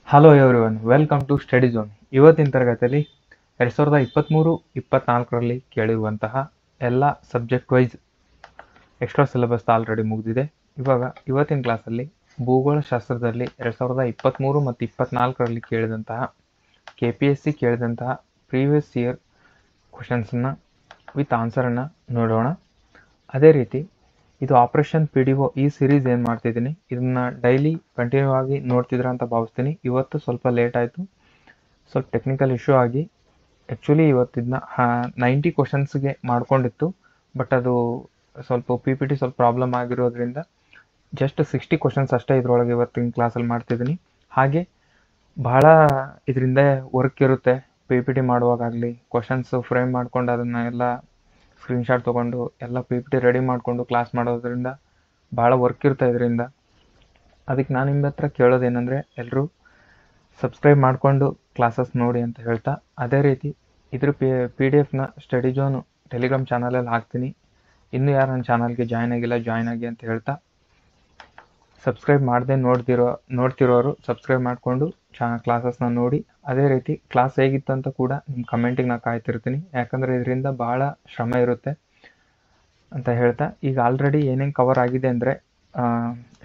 Hello everyone, welcome to Study Zone. ಇವತ್ತಿನ ತರಗತಿಯಲ್ಲಿ 2023-24ರಲ್ಲಿ ಕೇಳಿರುವಂತಹ ಎಲ್ಲ subject wise extra syllabus already ಮುಗಿದಿದೆ. ಇವತ್ತಿನ ಕ್ಲಾಸಲ್ಲಿ ಭೂಗೋಳಶಾಸ್ತ್ರದಲ್ಲಿ 2023 ಮತ್ತು 24ರಲ್ಲಿ ಕೇಳಿದಂತಹ KPSC ಕೇಳಿದಂತಹ ಪ್ರೀವಿಯಸ್ ಇಯರ್ ಕ್ವಶನ್ಸನ್ನು ವಿತ್ ಆನ್ಸರನ್ನು ನೋಡೋಣ. ಅದೇ ರೀತಿ ಇದು ಆಪರೇಷನ್ PDO ಈ ಸೀರೀಸ್ ಏನು ಮಾಡ್ತಿದ್ದೀನಿ ಇದನ್ನ ಡೈಲಿ ಕಂಟಿನ್ಯೂ ಆಗಿ ನೋಡ್ತಿದ್ರ ಅಂತ ಭಾವಿಸ್ತೀನಿ. ಇವತ್ತು ಸ್ವಲ್ಪ ಲೇಟ್ ಆಯಿತು, ಸ್ವಲ್ಪ ಟೆಕ್ನಿಕಲ್ ಇಶ್ಯೂ ಆಗಿ ಆ್ಯಕ್ಚುಲಿ ಇವತ್ತಿನ 90 ಕ್ವಶನ್ಸ್ಗೆ ಮಾಡ್ಕೊಂಡಿತ್ತು. ಬಟ್ ಅದು ಸ್ವಲ್ಪ PPT ಸ್ವಲ್ಪ ಪ್ರಾಬ್ಲಮ್ ಆಗಿರೋದ್ರಿಂದ ಜಸ್ಟ್ 60 ಕ್ವಶನ್ಸ್ ಅಷ್ಟೇ ಇದರೊಳಗೆ ಇವತ್ತಿನ ಕ್ಲಾಸಲ್ಲಿ ಮಾಡ್ತಿದ್ದೀನಿ. ಹಾಗೆ ಬಹಳ ಇದರಿಂದ ವರ್ಕ್ ಇರುತ್ತೆ. PPT ಮಾಡುವಾಗಲಿ ಕ್ವಶನ್ಸ್ ಫ್ರೇಮ್ ಮಾಡ್ಕೊಂಡು ಅದನ್ನು ಎಲ್ಲ ಸ್ಕ್ರೀನ್ಶಾಟ್ ತೊಗೊಂಡು ಎಲ್ಲ PPT ರೆಡಿ ಮಾಡಿಕೊಂಡು ಕ್ಲಾಸ್ ಮಾಡೋದ್ರಿಂದ ಭಾಳ ವರ್ಕ್ ಇರುತ್ತೆ ಇದರಿಂದ. ಅದಕ್ಕೆ ನಾನು ನಿಮ್ಮ ಹತ್ರ ಕೇಳೋದೇನೆಂದರೆ ಎಲ್ಲರೂ ಸಬ್ಸ್ಕ್ರೈಬ್ ಮಾಡಿಕೊಂಡು ಕ್ಲಾಸಸ್ ನೋಡಿ ಅಂತ ಹೇಳ್ತಾ, ಅದೇ ರೀತಿ ಇದ್ರ PDF ಸ್ಟಡಿ ಝೋನ್ ಟೆಲಿಗ್ರಾಮ್ ಚಾನಲಲ್ಲಿ ಹಾಕ್ತೀನಿ. ಇನ್ನೂ ಯಾರು ನನ್ನ ಚಾನಲ್ಗೆ ಜಾಯ್ನ್ ಆಗಿಲ್ಲ ಜಾಯ್ನ್ ಆಗಿ ಅಂತ ಹೇಳ್ತಾ, ಸಬ್ಸ್ಕ್ರೈಬ್ ಮಾಡದೆ ನೋಡ್ತಿರೋರು ಸಬ್ಸ್ಕ್ರೈಬ್ ಮಾಡಿಕೊಂಡು ಕ್ಲಾಸಸ್ನ ನೋಡಿ. ಅದೇ ರೀತಿ ಕ್ಲಾಸ್ ಹೇಗಿತ್ತು ಅಂತ ಕೂಡ ನಿಮ್ಮ ಕಮೆಂಟಿಗೆ ನಾನು ಕಾಯ್ತಿರ್ತೀನಿ, ಯಾಕಂದರೆ ಇದರಿಂದ ಭಾಳ ಶ್ರಮ ಇರುತ್ತೆ ಅಂತ ಹೇಳ್ತಾ, ಈಗ ಆಲ್ರೆಡಿ ಏನೇನು ಕವರ್ ಆಗಿದೆ ಅಂದರೆ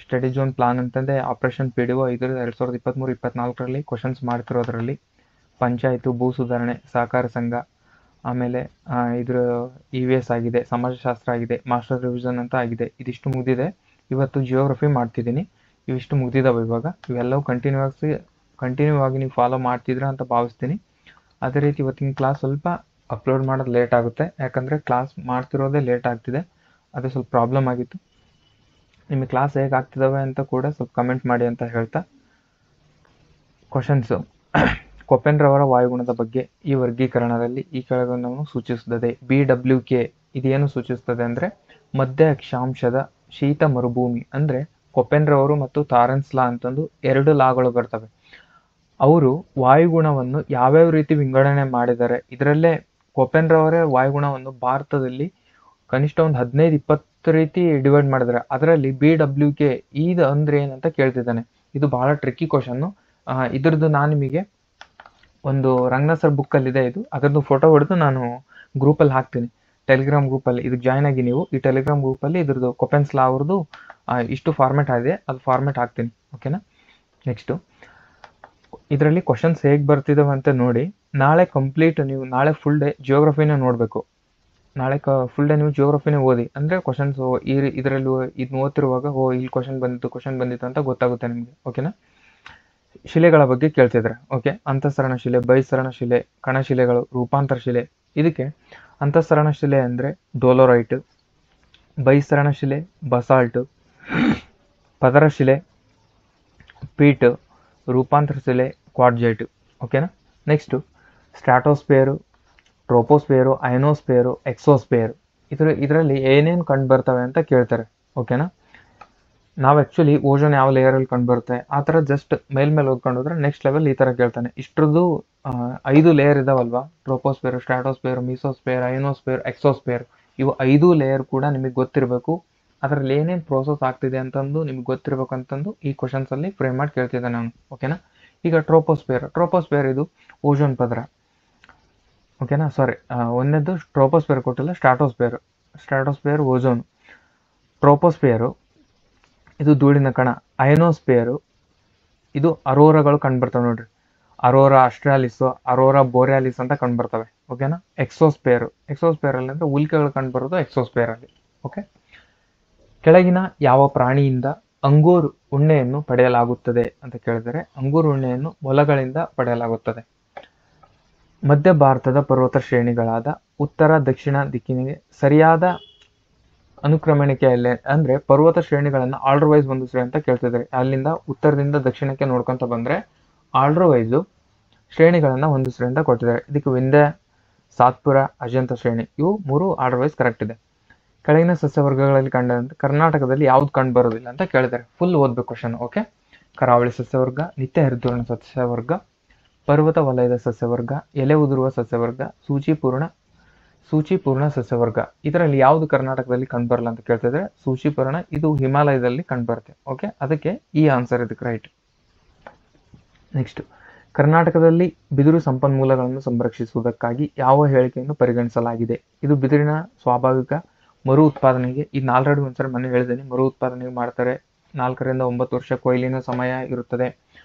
ಸ್ಟಡಿ ಝೋನ್ ಪ್ಲಾನ್ ಅಂತಂದರೆ ಆಪರೇಷನ್ PDO ಇದ್ರ 2023-24ರಲ್ಲಿ ಕ್ವಶನ್ಸ್ ಮಾಡ್ತಿರೋದ್ರಲ್ಲಿ ಪಂಚಾಯತು, ಭೂ ಸುಧಾರಣೆ, ಸಹಕಾರ ಸಂಘ, ಆಮೇಲೆ ಇದ್ರ EVS ಆಗಿದೆ, ಸಮಾಜಶಾಸ್ತ್ರ ಆಗಿದೆ, ಮಾಸ್ಟರ್ ರಿವಿಷನ್ ಅಂತ ಆಗಿದೆ. ಇದಿಷ್ಟು ಮುಗಿದಿದೆ. ಇವತ್ತು ಜಿಯೋಗ್ರಫಿ ಮಾಡ್ತಿದ್ದೀನಿ. ಇವಿಷ್ಟು ಮುಗಿದಿದ್ದಾವೆ. ಇವೆಲ್ಲವೂ ಕಂಟಿನ್ಯೂ ಆಗಿ ನೀವು ಫಾಲೋ ಮಾಡ್ತಿದ್ರ ಅಂತ ಭಾವಿಸ್ತೀನಿ. ಅದೇ ರೀತಿ ಇವತ್ತಿನ ಕ್ಲಾಸ್ ಸ್ವಲ್ಪ ಅಪ್ಲೋಡ್ ಮಾಡೋದು ಲೇಟ್ ಆಗುತ್ತೆ, ಯಾಕಂದರೆ ಕ್ಲಾಸ್ ಮಾಡ್ತಿರೋದೇ ಲೇಟ್ ಆಗ್ತಿದೆ. ಅದು ಸ್ವಲ್ಪ ಪ್ರಾಬ್ಲಮ್ ಆಗಿತ್ತು. ನಿಮಗೆ ಕ್ಲಾಸ್ ಹೇಗೆ ಆಗ್ತಿದ್ದಾವೆ ಅಂತ ಕೂಡ ಸ್ವಲ್ಪ ಕಮೆಂಟ್ ಮಾಡಿ ಅಂತ ಹೇಳ್ತಾ, ಕ್ವಶನ್ಸು ಕೊಪೆನ್ರವರ ವಾಯುಗುಣದ ಬಗ್ಗೆ ಈ ವರ್ಗೀಕರಣದಲ್ಲಿ ಈ ಕೆಳಗನ್ನು ಸೂಚಿಸುತ್ತದೆ. BWK ಇದೇನು ಸೂಚಿಸುತ್ತದೆ ಅಂದರೆ ಮಧ್ಯ ಅಕ್ಷಾಂಶದ ಶೀತ ಮರುಭೂಮಿ. ಅಂದರೆ ಕೊಪೆನ್ರವರು ಮತ್ತು ಥಾರೆನ್ಸ್ ಲಾ ಅಂತಂದು 2 ಲಾಗಳು ಬರ್ತವೆ. ಅವರು ವಾಯುಗುಣವನ್ನು ಯಾವ್ಯಾವ ರೀತಿ ವಿಂಗಡಣೆ ಮಾಡಿದ್ದಾರೆ, ಇದರಲ್ಲೇ ಕೊಪೆನ್ರವರೇ ವಾಯುಗುಣವನ್ನು ಭಾರತದಲ್ಲಿ ಕನಿಷ್ಠ ಒಂದು 15-20 ರೀತಿ ಡಿವೈಡ್ ಮಾಡಿದ್ದಾರೆ. ಅದರಲ್ಲಿ BWK ಇದು ಅಂದ್ರೆ ಏನಂತ ಕೇಳ್ತಿದ್ದಾನೆ. ಇದು ಬಹಳ ಟ್ರಿಕ್ಕಿ ಕ್ವಶನ್ನು. ಇದ್ರದ್ದು ನಾನು ನಿಮಗೆ ಒಂದು ರಂಗನಾಥ್ ಸರ್ ಬುಕ್ಕಲ್ಲಿದೆ, ಅದರದ್ದು ಫೋಟೋ ಹೊಡೆದು ನಾನು ಗ್ರೂಪಲ್ಲಿ ಹಾಕ್ತೀನಿ, ಟೆಲಿಗ್ರಾಮ್ ಗ್ರೂಪಲ್ಲಿ. ಇದಕ್ಕೆ ಜಾಯ್ನ್ ಆಗಿ ನೀವು ಈ ಟೆಲಿಗ್ರಾಮ್ ಗ್ರೂಪಲ್ಲಿ ಇದ್ರದ್ದು ಕೊಪೆನ್ಸ್ ಲಾ ಅವ್ರದ್ದು ಇಷ್ಟು ಫಾರ್ಮೆಟ್ ಆಗಿದೆ, ಅದು ಫಾರ್ಮೆಟ್ ಹಾಕ್ತೀನಿ. ಓಕೆನಾ? ನೆಕ್ಸ್ಟು ಇದರಲ್ಲಿ ಕ್ವಶನ್ಸ್ ಹೇಗೆ ಬರ್ತಿದ್ದಾವೆ ಅಂತ ನೋಡಿ. ನಾಳೆ ನಾಳೆ ಫುಲ್ ಡೇ ಜಿಯೋಗ್ರಫಿನೇ ನೋಡಬೇಕು. ನಾಳೆ ಫುಲ್ ಡೇ ನೀವು ಜಿಯೋಗ್ರಫಿನೇ ಓದಿ. ಅಂದರೆ ಕ್ವಶನ್ಸ್ ಇದರಲ್ಲಿ ಇದನ್ನ ಓದ್ತಿರುವಾಗ ಇಲ್ಲಿ ಕ್ವಶನ್ ಬಂದಿತ್ತು ಅಂತ ಗೊತ್ತಾಗುತ್ತೆ ನಿಮಗೆ. ಓಕೆನಾ? ಶಿಲೆಗಳ ಬಗ್ಗೆ ಕೇಳ್ತಿದ್ದಾರೆ. ಓಕೆ, ಅಂತಃಸರಣ ಶಿಲೆ, ಬಹಿಸರಣ ಶಿಲೆ, ಕಣಶಿಲೆಗಳು, ರೂಪಾಂತರ ಶಿಲೆ. ಇದಕ್ಕೆ ಅಂತಃಸರಣ ಶಿಲೆ ಅಂದರೆ ಡೋಲೋರೈಟ್, ಬಹಿಸರಣ ಶಿಲೆ ಬಸಾಲ್ಟ್, ಪದರ ಶಿಲೆ ಪೀಟ್, ರೂಪಾಂತರ ಶಿಲೆ ಕ್ವಾರ್ಟ್ಜೈಟ್. ಓಕೆನಾ? ನೆಕ್ಸ್ಟು ಸ್ಟ್ರಾಟೋಸ್ಫಿಯರು, ಟ್ರೋಪೋಸ್ಫಿಯರು, ಅಯನೋಸ್ಫಿಯರು, ಎಕ್ಸೋಸ್ಫಿಯರು. ಇದರಲ್ಲಿ ಏನೇನು ಕಂಡು ಬರ್ತವೆ ಅಂತ ಕೇಳ್ತಾರೆ. ಓಕೆನಾ? ನಾವು ಆ್ಯಕ್ಚುಲಿ ಓಜೋನ್ ಯಾವ ಲೇಯರಲ್ಲಿ ಕಂಡು ಬರುತ್ತೆ ಆ ಥರ ಜಸ್ಟ್ ಮೇಲ್ಮೇಲೆ ಓದ್ಕೊಂಡು ಹೋದ್ರೆ ನೆಕ್ಸ್ಟ್ ಲೆವೆಲ್ ಈ ಥರ ಕೇಳ್ತಾನೆ. ಇಷ್ಟರದ್ದು 5 ಲೇಯರ್ ಇದಾವಲ್ವಾ, ಟ್ರೋಪೋಸ್ಫಿಯರ್, ಸ್ಟ್ರಾಟೋಸ್ಫಿಯರ್, ಮೀಸೋಸ್ಫಿಯರ್, ಅಯನೋಸ್ಫಿಯರ್, ಎಕ್ಸೋಸ್ಫಿಯರ್. ಇವು 5 ಲೇಯರ್ ಕೂಡ ನಿಮಗೆ ಗೊತ್ತಿರಬೇಕು. ಅದರಲ್ಲಿ ಏನೇನು ಪ್ರೋಸೆಸ್ ಆಗ್ತಿದೆ ಅಂತಂದು ನಿಮ್ಗೆ ಗೊತ್ತಿರಬೇಕು ಅಂತಂದು ಈ ಕ್ವಶನ್ಸಲ್ಲಿ ಫ್ರೇಮ್ ಮಾಡಿ ಕೇಳ್ತಿದ್ದೆ ನಾನು. ಓಕೆನಾ? ಈಗ ಟ್ರೋಪೋಸ್ಫಿಯರ್ ಇದು ಓಜೋನ್ ಪದರ. ಓಕೆನಾ? ಒಂದನೇದು ಟ್ರೋಪೋಸ್ಫಿಯರ್ ಕೊಟ್ಟಿಲ್ಲ, ಸ್ಟ್ರಾಟೋಸ್ಫಿಯರ್ ಓಜೋನ್. ಟ್ರೋಪೋಸ್ಫಿಯರು ಇದು ಧೂಳಿನ ಕಣ. ಅಯನೋಸ್ಫಿಯರು ಇದು ಅರೋರಾಗಳು ಕಂಡುಬರ್ತವೆ ನೋಡ್ರಿ, ಅರೋರಾ ಆಸ್ಟ್ರಾಲಿಸ್, ಅರೋರಾ ಬೋರ್ಯಾಲಿಸ್ ಅಂತ ಕಂಡುಬರ್ತವೆ. ಓಕೆನಾ? ಎಕ್ಸೋಸ್ಫಿಯರಲ್ಲಿ ಅಂದರೆ ಉಲ್ಕೆಗಳು ಕಂಡುಬರೋದು ಎಕ್ಸೋಸ್ಫಿಯರಲ್ಲಿ. ಓಕೆ, ಕೆಳಗಿನ ಯಾವ ಪ್ರಾಣಿಯಿಂದ ಅಂಗೂರ್ ಉಣ್ಣೆಯನ್ನು ಪಡೆಯಲಾಗುತ್ತದೆ ಅಂತ ಕೇಳಿದರೆ ಅಂಗೂರ್ ಉಣ್ಣೆಯನ್ನು ಮೊಲಗಳಿಂದ ಪಡೆಯಲಾಗುತ್ತದೆ. ಮಧ್ಯ ಭಾರತದ ಪರ್ವತ ಶ್ರೇಣಿಗಳಾದ ಉತ್ತರ ದಕ್ಷಿಣ ದಿಕ್ಕಿನಿಗೆ ಸರಿಯಾದ ಅನುಕ್ರಮಣಿಕೆಯಲ್ಲಿ ಅಂದರೆ ಪರ್ವತ ಶ್ರೇಣಿಗಳನ್ನು ಆರ್ಡರ್ ವೈಸ್ ಹೊಂದಿಸ್ರಿ ಅಂತ ಕೇಳ್ತಿದ್ದಾರೆ. ಅಲ್ಲಿಂದ ಉತ್ತರದಿಂದ ದಕ್ಷಿಣಕ್ಕೆ ನೋಡ್ಕೊಂತ ಬಂದರೆ ಆರ್ಡರ್ ವೈಸು ಶ್ರೇಣಿಗಳನ್ನು ಹೊಂದಿಸ್ರಿ ಅಂತ ಕೊಟ್ಟಿದ್ದಾರೆ. ಇದಕ್ಕೆ ವಿಂಧ್ಯ, ಸಾತ್ಪುರ, ಅಜಂತ ಶ್ರೇಣಿ ಇವು 3 ಆರ್ಡರ್ ವೈಸ್ ಕರೆಕ್ಟ್ ಇದೆ. ಕೆಳಗಿನ ಸಸ್ಯವರ್ಗಗಳಲ್ಲಿ ಕಂಡಂತೆ ಕರ್ನಾಟಕದಲ್ಲಿ ಯಾವ್ದು ಕಂಡು ಬರೋದಿಲ್ಲ ಅಂತ ಕೇಳಿದ್ದಾರೆ. ಫುಲ್ ಓದ್ಬೇಕು ಕ್ವಶನ್. ಓಕೆ, ಕರಾವಳಿ ಸಸ್ಯವರ್ಗ, ನಿತ್ಯ ಹರಿದ್ವರ್ಣ ಸಸ್ಯವರ್ಗ, ಪರ್ವತ ವಲಯದ ಸಸ್ಯವರ್ಗ, ಎಲೆ ಉದುರುವ ಸಸ್ಯವರ್ಗ, ಸೂಚಿಪೂರ್ಣ ಸಸ್ಯವರ್ಗ. ಇದರಲ್ಲಿ ಯಾವುದು ಕರ್ನಾಟಕದಲ್ಲಿ ಕಂಡುಬರಲ್ಲ ಅಂತ ಕೇಳ್ತಿದ್ರೆ ಸೂಚಿಪೂರ್ಣ ಇದು ಹಿಮಾಲಯದಲ್ಲಿ ಕಂಡುಬರುತ್ತೆ. ಓಕೆ, ಅದಕ್ಕೆ ಈ ಆನ್ಸರ್ ಇದಕ್ಕೆ ರೈಟ್. ನೆಕ್ಸ್ಟ್, ಕರ್ನಾಟಕದಲ್ಲಿ ಬಿದಿರು ಸಂಪನ್ಮೂಲಗಳನ್ನು ಸಂರಕ್ಷಿಸುವುದಕ್ಕಾಗಿ ಯಾವ ಹೇಳಿಕೆಯನ್ನು ಪರಿಗಣಿಸಲಾಗಿದೆ? ಇದು ಬಿದಿರಿನ ಸ್ವಾಭಾವಿಕ ಮರು ಉತ್ಪಾದನೆಗೆ, ಇದು ಆಲ್ರೆಡಿ ಒಂದ್ಸರಿ ಮೊನ್ನೆ ಹೇಳಿದ್ದೀನಿ, ಮರು ಉತ್ಪಾದನೆಗೆ ಮಾಡ್ತಾರೆ. 4ರಿಂದ 9 ವರ್ಷ ಕೊಯ್ಲಿನ ಸಮಯ ಇರುತ್ತದೆ.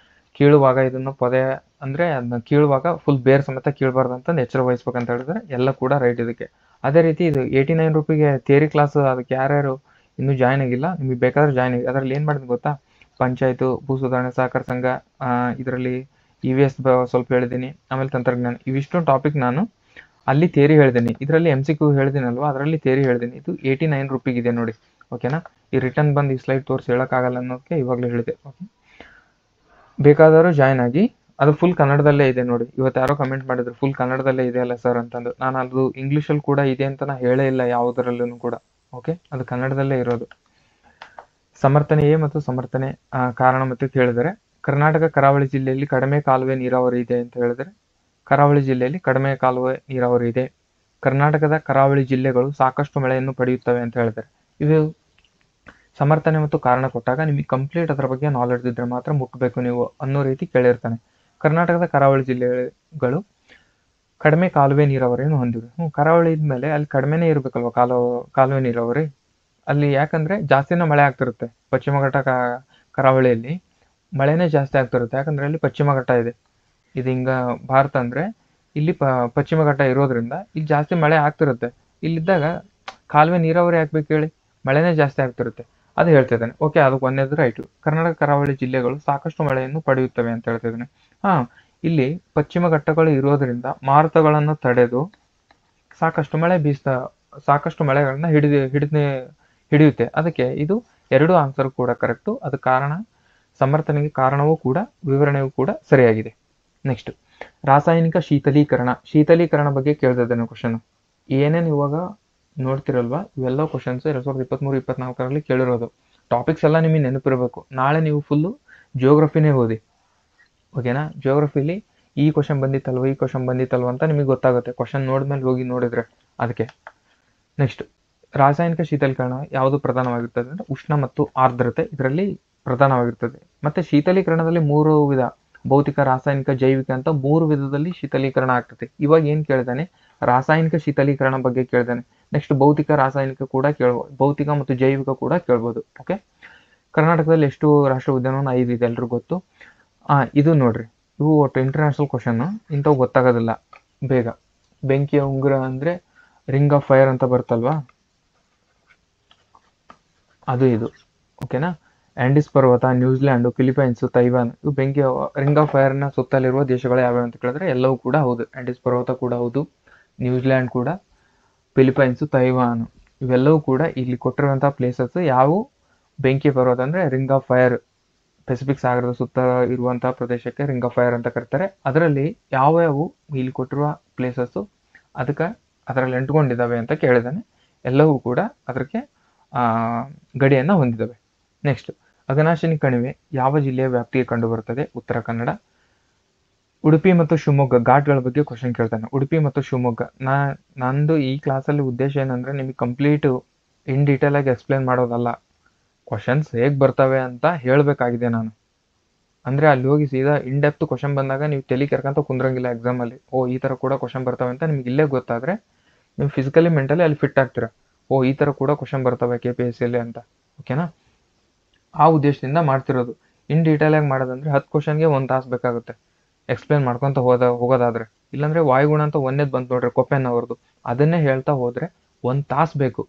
ಕೀಳುವಾಗ ಇದನ್ನು ಪೊದೆ ಅಂದರೆ ಅದನ್ನ ಕೀಳುವಾಗ ಫುಲ್ ಬೇರ್ ಸಮೇತ ಕೀಳಬಾರ್ದು ಅಂತ ಎಚ್ಚರ ವಹಿಸ್ಬೇಕಂತ ಹೇಳಿದ್ರೆ ಎಲ್ಲ ಕೂಡ ರೈಟ್ ಇದಕ್ಕೆ. ಅದೇ ರೀತಿ ಇದು 89 ರೂಪಿಗೆ ಥಿಯರಿ ಕ್ಲಾಸ್, ಅದಕ್ಕೆ ಯಾರ್ಯಾರು ಇನ್ನೂ ಜಾಯ್ನ್ ಆಗಿಲ್ಲ ನಿಮಗೆ ಬೇಕಾದ್ರೆ ಜಾಯ್ನ್ ಆಗಿ. ಅದರಲ್ಲಿ ಏನು ಮಾಡಿದ್ ಗೊತ್ತಾ, ಪಂಚಾಯತು, ಭೂ ಸುಧಾರಣೆ ಸಹಕಾರ ಸಂಘ, ಇದರಲ್ಲಿ EVS ಸ್ವಲ್ಪ ಹೇಳಿದ್ದೀನಿ, ಆಮೇಲೆ ತಂತ್ರಜ್ಞಾನ, ಇವಿಷ್ಟು ಟಾಪಿಕ್ ನಾನು ಅಲ್ಲಿ ಥಿಯರಿ ಹೇಳ್ತೀನಿ. ಇದರಲ್ಲಿ MCQ ಹೇಳ್ತೀನಲ್ವಾ, ಅದರಲ್ಲಿ ಥಿಯರಿ ಹೇಳ್ತೀನಿ. ಇದು 89 ರೂಪಿಗಿದೆ ನೋಡಿ, ಓಕೆನಾ. ಈ ರಿಟರ್ನ್ ಬಂದು ಈ ಸ್ಲೈಡ್ ತೋರಿಸಿ ಹೇಳೋಕ್ಕಾಗಲ್ಲ ಅನ್ನೋದಕ್ಕೆ ಇವಾಗಲೇ ಹೇಳಿದೆ. ಓಕೆ, ಬೇಕಾದವರು ಜಾಯ್ನ್ ಆಗಿ. ಅದು ಫುಲ್ ಕನ್ನಡದಲ್ಲೇ ಇದೆ ನೋಡಿ. ಇವತ್ತು ಯಾರೋ ಕಮೆಂಟ್ ಮಾಡಿದ್ರು ಫುಲ್ ಕನ್ನಡದಲ್ಲೇ ಇದೆ ಅಲ್ಲ ಸರ್ ಅಂತಂದು. ನಾನು ಅದು ಇಂಗ್ಲೀಷಲ್ಲಿ ಕೂಡ ಇದೆ ಅಂತ ನಾನು ಹೇಳೇ ಇಲ್ಲ ಯಾವುದರಲ್ಲೂ ಕೂಡ. ಓಕೆ, ಅದು ಕನ್ನಡದಲ್ಲೇ ಇರೋದು. ಸಮರ್ಥನೆ ಎ ಮತ್ತು ಸಮರ್ಥನೆ ಕಾರಣ ಮತ್ತು ಕೇಳಿದರೆ, ಕರ್ನಾಟಕ ಕರಾವಳಿ ಜಿಲ್ಲೆಯಲ್ಲಿ ಕಡಿಮೆ ಕಾಲುವೆ ನೀರಾವರಿ ಇದೆ ಅಂತ ಹೇಳಿದರೆ, ಕರಾವಳಿ ಜಿಲ್ಲೆಯಲ್ಲಿ ಕಡಿಮೆ ಕಾಲುವೆ ನೀರಾವರಿ ಇದೆ. ಕರ್ನಾಟಕದ ಕರಾವಳಿ ಜಿಲ್ಲೆಗಳು ಸಾಕಷ್ಟು ಮಳೆಯನ್ನು ಪಡೆಯುತ್ತವೆ ಅಂತ ಹೇಳಿದ್ದಾರೆ. ಇವು ಸಮರ್ಥನೆ ಮತ್ತು ಕಾರಣ ಕೊಟ್ಟಾಗ ನಿಮಗೆ ಕಂಪ್ಲೀಟ್ ಅದರ ಬಗ್ಗೆ ನಾಲೆಡ್ಜ್ ಇದ್ರೆ ಮಾತ್ರ ಮುಟ್ಟಬೇಕು ನೀವು ಅನ್ನೋ ರೀತಿ ಕೇಳಿರ್ತಾನೆ. ಕರ್ನಾಟಕದ ಕರಾವಳಿ ಜಿಲ್ಲೆಗಳು ಕಡಿಮೆ ಕಾಲುವೆ ನೀರಾವರಿಯನ್ನು ಹೊಂದಿವೆ. ಕರಾವಳಿ ಇದ್ಮೇಲೆ ಅಲ್ಲಿ ಕಡಿಮೆನೇ ಇರಬೇಕಲ್ವ ಕಾಲುವೆ ನೀರಾವರಿ ಅಲ್ಲಿ. ಯಾಕಂದ್ರೆ ಜಾಸ್ತಿನ ಮಳೆ ಆಗ್ತಿರುತ್ತೆ. ಪಶ್ಚಿಮ ಘಟ್ಟ ಕರಾವಳಿಯಲ್ಲಿ ಮಳೆನೇ ಜಾಸ್ತಿ ಆಗ್ತಿರುತ್ತೆ. ಯಾಕಂದ್ರೆ ಅಲ್ಲಿ ಪಶ್ಚಿಮ ಘಟ್ಟ ಇದೆ. ಇದು ಹಿಂಗ ಭಾರತ ಅಂದ್ರೆ ಇಲ್ಲಿ ಪಶ್ಚಿಮ ಘಟ್ಟ ಇರೋದ್ರಿಂದ ಇಲ್ಲಿ ಜಾಸ್ತಿ ಮಳೆ ಆಗ್ತಿರುತ್ತೆ. ಇಲ್ಲಿದ್ದಾಗ ಕಾಲುವೆ ನೀರಾವರಿ ಹಾಕ್ಬೇಕು ಹೇಳಿ, ಮಳೆನೇ ಜಾಸ್ತಿ ಆಗ್ತಿರುತ್ತೆ. ಅದು ಹೇಳ್ತಿದ್ದಾನೆ. ಓಕೆ, ಅದಕ್ಕೆ ಒಂದೇದು ರೈಟು. ಕರ್ನಾಟಕ ಕರಾವಳಿ ಜಿಲ್ಲೆಗಳು ಸಾಕಷ್ಟು ಮಳೆಯನ್ನು ಪಡೆಯುತ್ತವೆ ಅಂತ ಹೇಳ್ತಿದ್ದಾನೆ. ಇಲ್ಲಿ ಪಶ್ಚಿಮ ಘಟ್ಟಗಳು ಇರೋದ್ರಿಂದ ಮಾರುತಗಳನ್ನು ತಡೆದು ಸಾಕಷ್ಟು ಮಳೆಗಳನ್ನ ಹಿಡಿಯುತ್ತೆ. ಅದಕ್ಕೆ ಇದು 2 ಆನ್ಸರ್ ಕೂಡ ಕರೆಕ್ಟು. ಅದು ಕಾರಣ, ಸಮರ್ಥನೆಗೆ ಕಾರಣವೂ ಕೂಡ ವಿವರಣೆಯೂ ಕೂಡ ಸರಿಯಾಗಿದೆ. ನೆಕ್ಸ್ಟ್, ರಾಸಾಯನಿಕ ಶೀತಲೀಕರಣ ಬಗ್ಗೆ ಕೇಳ್ತಿದ್ದೇನೆ ಕ್ವಶನ್. ಏನೇನು ಇವಾಗ ನೋಡ್ತಿರಲ್ವಾ, ಇವೆಲ್ಲ ಕ್ವಶನ್ಸ್ 2023-24 ಕೇಳಿರೋದು. ಟಾಪಿಕ್ಸ್ ಎಲ್ಲ ನಿಮಗೆ ನೆನಪಿರಬೇಕು. ನಾಳೆ ನೀವು ಫುಲ್ಲು ಜಿಯೋಗ್ರಫಿನೇ ಓದಿ, ಓಕೆನಾ. ಜಿಯೋಗ್ರಫಿಲಿ ಈ ಕ್ವಶನ್ ಬಂದಿತ್ತಲ್ವ ಅಂತ ನಿಮಗೆ ಗೊತ್ತಾಗುತ್ತೆ ಕ್ವಶನ್ ನೋಡಿದ್ಮೇಲೆ ಹೋಗಿ ನೋಡಿದ್ರೆ. ಅದಕ್ಕೆ ನೆಕ್ಸ್ಟ್, ರಾಸಾಯನಿಕ ಶೀತಲೀಕರಣ ಯಾವುದು ಪ್ರಧಾನವಾಗಿರ್ತದೆ ಅಂದರೆ ಉಷ್ಣ ಮತ್ತು ಆರ್ದ್ರತೆ ಇದರಲ್ಲಿ ಪ್ರಧಾನವಾಗಿರ್ತದೆ. ಮತ್ತೆ ಶೀತಲೀಕರಣದಲ್ಲಿ 3 ವಿಧ: ಭೌತಿಕ, ರಾಸಾಯನಿಕ, ಜೈವಿಕ ಅಂತ 3 ವಿಧದಲ್ಲಿ ಶೀತಲೀಕರಣ ಆಗ್ತದೆ. ಇವಾಗ ಏನು ಕೇಳಿದಾನೆ, ರಾಸಾಯನಿಕ ಶೀತಲೀಕರಣ ಬಗ್ಗೆ ಕೇಳಿದಾನೆ. ನೆಕ್ಸ್ಟ್ ಭೌತಿಕ, ರಾಸಾಯನಿಕ ಕೂಡ ಕೇಳ್ಬೋದು, ಭೌತಿಕ ಮತ್ತು ಜೈವಿಕ ಕೂಡ ಕೇಳ್ಬೋದು. ಓಕೆ, ಕರ್ನಾಟಕದಲ್ಲಿ ಎಷ್ಟು ರಾಷ್ಟ್ರೀಯ ಉದ್ಯಾನವನ? 5 ಇದೆ, ಎಲ್ರಿಗೂ ಗೊತ್ತು. ಇದು ನೋಡ್ರಿ, ಇವು ಒಟ್ಟು ಇಂಟರ್ನ್ಯಾಷನಲ್ ಕ್ವಶನ್. ಇಂಥವು ಗೊತ್ತಾಗೋದಿಲ್ಲ ಬೇಗ. ಬೆಂಕಿಯ ಉಂಗುರ ಅಂದ್ರೆ ರಿಂಗ್ ಆಫ್ ಫೈರ್ ಅಂತ ಬರ್ತಲ್ವಾ, ಅದು ಇದು, ಓಕೆನಾ. ಆಂಡಿಸ್ ಪರ್ವತ, ನ್ಯೂಜಿಲ್ಯಾಂಡ್, ಫಿಲಿಪೈನ್ಸ್, ತೈವಾನ್, ಇವು ಬೆಂಕಿಯ ರಿಂಗ್ ಆಫ್ ಫೈರ್ನ ಸುತ್ತಲಿರುವ ದೇಶಗಳು ಯಾವ್ಯಾವ ಅಂತ ಕೇಳಿದ್ರೆ ಎಲ್ಲವೂ ಕೂಡ ಹೌದು. ಆಂಡಿಸ್ ಪರ್ವತ ಕೂಡ ಹೌದು, ನ್ಯೂಜಿಲ್ಯಾಂಡ್ ಕೂಡ, ಫಿಲಿಪೈನ್ಸ್, ತೈವಾನ್ ಇವೆಲ್ಲವೂ ಕೂಡ ಇಲ್ಲಿ ಕೊಟ್ಟಿರುವಂತಹ ಪ್ಲೇಸಸ್. ಯಾವುವು ಬೆಂಕಿ ಪರ್ವತ ಅಂದ್ರೆ ರಿಂಗ್ ಆಫ್ ಫೈರ್, ಪೆಸಿಫಿಕ್ ಸಾಗರದ ಸುತ್ತ ಇರುವಂತಹ ಪ್ರದೇಶಕ್ಕೆ ರಿಂಗ್ ಆಫ್ ಫೈರ್ ಅಂತ ಕರೀತಾರೆ. ಅದರಲ್ಲಿ ಯಾವ್ಯಾವು ಇಲ್ಲಿ ಕೊಟ್ಟಿರುವ ಪ್ಲೇಸಸ್ ಅದರಲ್ಲಿ ಅಂಟ್ಕೊಂಡಿದ್ದಾವೆ ಅಂತ ಕೇಳಿದಾನೆ. ಎಲ್ಲವೂ ಕೂಡ ಅದಕ್ಕೆ ಗಡಿಯನ್ನ ಹೊಂದಿದ್ದಾವೆ. ನೆಕ್ಸ್ಟ್, ಅಘನಾಶಿನಿ ಕಣಿವೆ ಯಾವ ಜಿಲ್ಲೆಯ ವ್ಯಾಪ್ತಿಗೆ ಕಂಡು ಬರುತ್ತದೆ? ಉತ್ತರ ಕನ್ನಡ. ಉಡುಪಿ ಮತ್ತು ಶಿವಮೊಗ್ಗ ಘಾಟ್ಗಳ ಬಗ್ಗೆ ಕ್ವಶನ್ ಕೇಳ್ತಾನೆ. ಉಡುಪಿ ಮತ್ತು ಶಿವಮೊಗ್ಗ, ನಂದು ಈ ಕ್ಲಾಸಲ್ಲಿ ಉದ್ದೇಶ ಏನಂದ್ರೆ ನಿಮಗೆ ಕಂಪ್ಲೀಟ್ ಇನ್ ಡೀಟೇಲ್ ಆಗಿ ಎಕ್ಸ್ಪ್ಲೇನ್ ಮಾಡೋದಲ್ಲ, ಕ್ವಶನ್ಸ್ ಹೇಗೆ ಬರ್ತವೆ ಅಂತ ಹೇಳಬೇಕಾಗಿದೆ ನಾನು. ಅಂದ್ರೆ ಅಲ್ಲಿ ಹೋಗಿ ಸೀದಾ ಇನ್ ಡೆಪ್ತ್ ಕ್ವಶನ್ ಬಂದಾಗ ನೀವು ತಲೆ ಕೆರ್ಕಂತ ಕುಂದ್ರಂಗಿಲ್ಲ ಎಕ್ಸಾಮಲ್ಲಿ. ಈ ಥರ ಕೂಡ ಕ್ವಶನ್ ಬರ್ತವೆ ಅಂತ ನಿಮ್ಗೆ ಇಲ್ಲೇ ಗೊತ್ತಾದ್ರೆ ನೀವು ಫಿಸಿಕಲಿ ಮೆಂಟಲಿ ಅಲ್ಲಿ ಫಿಟ್ ಆಗ್ತೀರಾ. ಈ ಥರ ಕೂಡ ಕ್ವಶನ್ ಬರ್ತವೆ KPSCಯಲ್ಲಿ ಅಂತ, ಓಕೆನಾ. ಆ ಉದ್ದೇಶದಿಂದ ಮಾಡ್ತಿರೋದು. ಇನ್ ಡೀಟೇಲ್ ಆಗಿ ಮಾಡೋದಂದ್ರೆ 10 ಕ್ವಶನ್ಗೆ 1 ತಾಸು ಬೇಕಾಗುತ್ತೆ ಎಕ್ಸ್ಪ್ಲೇನ್ ಮಾಡ್ಕೊತ ಹೋಗೋದಾದ್ರೆ. ಇಲ್ಲಾಂದ್ರೆ ವಾಯುಗುಣ ಅಂತ ಒಂದೇದು ಬಂತು ನೋಡ್ರಿ ಕೊಪ್ಪೆನ್ ಅವ್ರದ್ದು, ಅದನ್ನೇ ಹೇಳ್ತಾ ಹೋದ್ರೆ 1 ತಾಸು ಬೇಕು,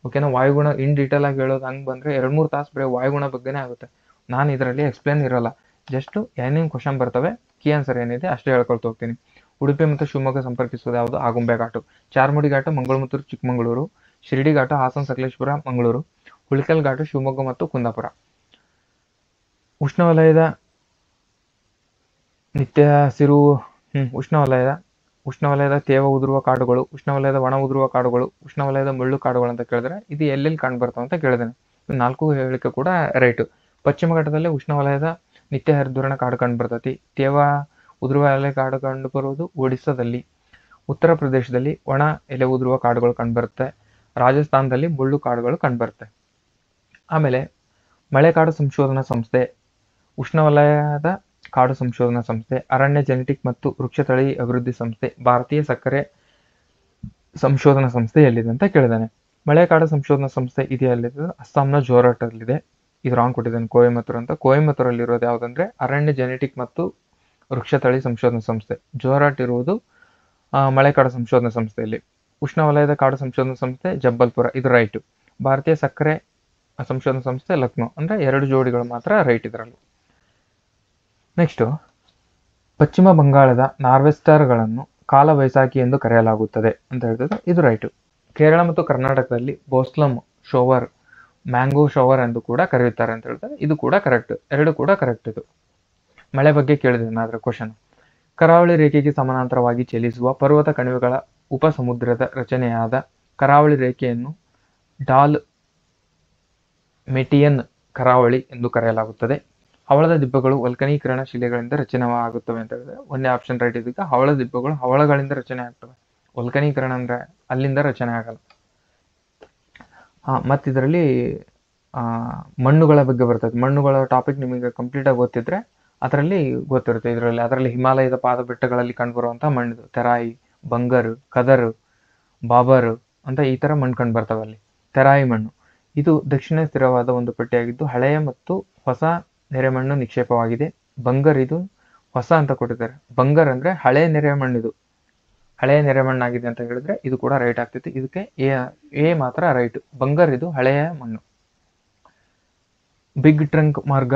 ಓಕೆನಾ. ವಾಯುಗುಣ ಇನ್ ಡೀಟೇಲ್ ಆಗಿ ಹೇಳೋದು ಹಂಗೆ ಬಂದ್ರೆ 2-3 ತಾಸು ಬರೀ ವಾಯುಗುಣ ಬಗ್ಗೆನೇ ಆಗುತ್ತೆ. ನಾನು ಇದರಲ್ಲಿ ಎಕ್ಸ್ಪ್ಲೇನ್ ಇರಲ್ಲ, ಜಸ್ಟ್ ಏನೇನು ಕ್ವಶನ್ ಬರ್ತವೆ, ಕೀ ಆನ್ಸರ್ ಏನಿದೆ ಅಷ್ಟೇ ಹೇಳ್ಕೊಳ್ತಾ ಹೋಗ್ತೀನಿ. ಉಡುಪಿ ಮತ್ತು ಶಿವಮೊಗ್ಗ ಸಂಪರ್ಕಿಸೋದು ಯಾವುದು? ಆಗುಂಬೆ ಘಾಟು. ಚಾರ್ಮುಡಿ ಘಾಟು ಮಂಗಳಮುತ್ತೂರು ಚಿಕ್ಕಮಗಳೂರು. ಶಿರಡಿ ಘಾಟು ಹಾಸನ ಸಕಲೇಶ್ಪುರ ಮಂಗಳೂರು. ಹುಲಿಕಲ್ ಘಾಟು ಶಿವಮೊಗ್ಗ ಮತ್ತು ಕುಂದಾಪುರ. ಉಷ್ಣವಲಯದ ನಿತ್ಯ ಹಸಿರು, ಉಷ್ಣವಲಯದ ತೇವ ಉದುರುವ ಕಾಡುಗಳು, ಉಷ್ಣವಲಯದ ಒಣ ಉದುರುವ ಕಾಡುಗಳು, ಉಷ್ಣವಲಯದ ಮುಳ್ಳು ಕಾಡುಗಳು ಅಂತ ಕೇಳಿದ್ರೆ ಇದು ಎಲ್ಲೆಲ್ಲಿ ಕಂಡು ಬರ್ತಾವ ಅಂತ ಕೇಳಿದ್ದೇನೆ. 4 ಹೇಳಿಕೆ ಕೂಡ ರೈಟು. ಪಶ್ಚಿಮ ಘಟ್ಟದಲ್ಲಿ ಉಷ್ಣವಲಯದ ನಿತ್ಯ ಹರಿದ್ವರ್ಣ ಕಾಡು ಕಂಡು ಬರ್ತೈತಿ. ತೇವ ಉದುರುವ ಎಲೆ ಕಾಡು ಕಂಡು ಬರುವುದು ಒಡಿಸ್ಸಾದಲ್ಲಿ. ಉತ್ತರ ಪ್ರದೇಶದಲ್ಲಿ ಒಣ ಎಲೆ ಉದುರುವ ಕಾಡುಗಳು ಕಂಡುಬರುತ್ತೆ. ರಾಜಸ್ಥಾನದಲ್ಲಿ ಮುಳ್ಳು ಕಾಡುಗಳು ಕಂಡುಬರುತ್ತೆ. ಆಮೇಲೆ ಮಳೆಕಾಡು ಸಂಶೋಧನಾ ಸಂಸ್ಥೆ ಉಷ್ಣವಲಯದ ಕಾಡು ಸಂಶೋಧನಾ ಸಂಸ್ಥೆ, ಅರಣ್ಯ ಜೆನೆಟಿಕ್ ಮತ್ತು ವೃಕ್ಷತಳಿ ಅಭಿವೃದ್ಧಿ ಸಂಸ್ಥೆ, ಭಾರತೀಯ ಸಕ್ಕರೆ ಸಂಶೋಧನಾ ಸಂಸ್ಥೆ ಎಲ್ಲಿದೆ ಅಂತ ಕೇಳಿದಾನೆ. ಮಳೆಕಾಡು ಸಂಶೋಧನಾ ಸಂಸ್ಥೆ ಇದೆಯಲ್ಲಿದೆ, ಅಸ್ಸಾಂನ ಜೋರಹಟ್ಟಲ್ಲಿದೆ. ಇದು ರಾಂಗ್ ಕೊಟ್ಟಿದ್ದಾನೆ, ಕೊಯಮತ್ತೂರು ಅಂತ. ಕೊಯಮತ್ತೂರಲ್ಲಿರೋದು ಯಾವುದಂದ್ರೆ ಅರಣ್ಯ ಜೆನೆಟಿಕ್ ಮತ್ತು ವೃಕ್ಷತಳಿ ಸಂಶೋಧನಾ ಸಂಸ್ಥೆ. ಜೋರಹಟ್ ಇರುವುದು ಮಳೆಕಾಡು ಸಂಶೋಧನಾ ಸಂಸ್ಥೆಯಲ್ಲಿ. ಉಷ್ಣವಲಯದ ಕಾಡು ಸಂಶೋಧನಾ ಸಂಸ್ಥೆ ಜಬ್ಬಲ್ಪುರ, ಇದು ರೈಟ್. ಭಾರತೀಯ ಸಕ್ಕರೆ ಸಂಶೋಧನಾ ಸಂಸ್ಥೆ ಲಕ್ನೋ, ಅಂದ್ರೆ 2 ಜೋಡಿಗಳು ಮಾತ್ರ ರೈಟ್ ಇದರಲ್ಲಿ. ನೆಕ್ಸ್ಟ್, ಪಶ್ಚಿಮ ಬಂಗಾಳದ ನಾರ್ವೆಸ್ಟರ್ಗಳನ್ನು ಕಾಲ ಬೈಸಾಖಿ ಎಂದು ಕರೆಯಲಾಗುತ್ತದೆ ಅಂತ ಹೇಳ್ತದೆ, ಇದು ರೈಟ್. ಕೇರಳ ಮತ್ತು ಕರ್ನಾಟಕದಲ್ಲಿ ಬೋಸ್ಲಮ್ ಶೋವರ್, ಮ್ಯಾಂಗೋ ಶೋವರ್ ಎಂದು ಕೂಡ ಕರೆಯುತ್ತಾರೆ ಅಂತ ಹೇಳ್ತಾರೆ, ಇದು ಕೂಡ ಕರೆಕ್ಟ್. 2 ಕೂಡ ಕರೆಕ್ಟ್. ಇದು ಮಳೆ ಬಗ್ಗೆ ಕೇಳಿದ್ದೇನೆ ಕ್ವಶನ್. ಕರಾವಳಿ ರೇಖೆಗೆ ಸಮಾನಾಂತರವಾಗಿ ಚಲಿಸುವ ಪರ್ವತ ಕಣಿವೆಗಳ ಉಪಸಮುದ್ರದ ರಚನೆಯಾದ ಕರಾವಳಿ ರೇಖೆಯನ್ನು ಡಾಲ್ ಮೆಟಿಯನ್ ಕರಾವಳಿ ಎಂದು ಕರೆಯಲಾಗುತ್ತದೆ. ಹವಳದ ದಿಬ್ಬಗಳು ವಲ್ಕನೀಕರಣ ಶಿಲೆಗಳಿಂದ ರಚನೆಯಾಗುತ್ತವೆ ಅಂತ ಹೇಳಿದ್ರೆ 1ನೇ ಆಪ್ಷನ್ ರೈಟ್. ಇದಕ್ಕೆ ಹವಳದ ದಿಬ್ಬಗಳು ಹವಳಗಳಿಂದ ರಚನೆ ಆಗ್ತವೆ, ವಲ್ಕನೀಕರಣ ಅಂದ್ರೆ ಅಲ್ಲಿಂದ ರಚನೆ ಆಗಲ್ಲ. ಮತ್ತು ಇದರಲ್ಲಿ ಮಣ್ಣುಗಳ ಬಗ್ಗೆ ಬರ್ತದೆ. ಮಣ್ಣುಗಳ ಟಾಪಿಕ್ ನಿಮಗೆ ಕಂಪ್ಲೀಟ್ ಆಗಿ ಗೊತ್ತಿದ್ರೆ ಅದರಲ್ಲಿ ಗೊತ್ತಿರುತ್ತೆ. ಅದರಲ್ಲಿ ಹಿಮಾಲಯದ ಪಾದ ಬೆಟ್ಟಗಳಲ್ಲಿ ಕಂಡುಬರುವಂತಹ ಮಣ್ಣು ತೆರಾಯಿ, ಬಂಗರ್, ಕದರ್, ಬಾಬರ್ ಅಂತ ಈ ತರ ಮಣ್ಣು ಕಂಡು ಬರ್ತವೆ ಅಲ್ಲಿ. ತೆರಾಯಿ ಮಣ್ಣು ಇದು ದಕ್ಷಿಣ ಸ್ಥಿರವಾದ ಒಂದು ಪಟ್ಟಿಯಾಗಿದ್ದು ಹಳೆಯ ಮತ್ತು ಹೊಸ ನೆರೆಮಣ್ಣು ನಿಕ್ಷೇಪವಾಗಿದೆ. ಬಂಗರ್ ಇದು ಹೊಸ ಅಂತ ಕೊಟ್ಟಿದ್ದಾರೆ. ಬಂಗರ್ ಅಂದ್ರೆ ಹಳೆಯ ನೆರೆಮಣ್ಣು, ಇದು ಹಳೆಯ ನೆರೆಮಣ್ಣಾಗಿದೆ ಅಂತ ಹೇಳಿದ್ರೆ ಇದು ಕೂಡ ರೈಟ್ ಆಗ್ತೈತಿ. ಇದಕ್ಕೆ ಎ ಮಾತ್ರ ರೈಟ್. ಬಂಗರ್ ಇದು ಹಳೆಯ ಮಣ್ಣು. ಬಿಗ್ ಟ್ರಂಕ್ ಮಾರ್ಗ,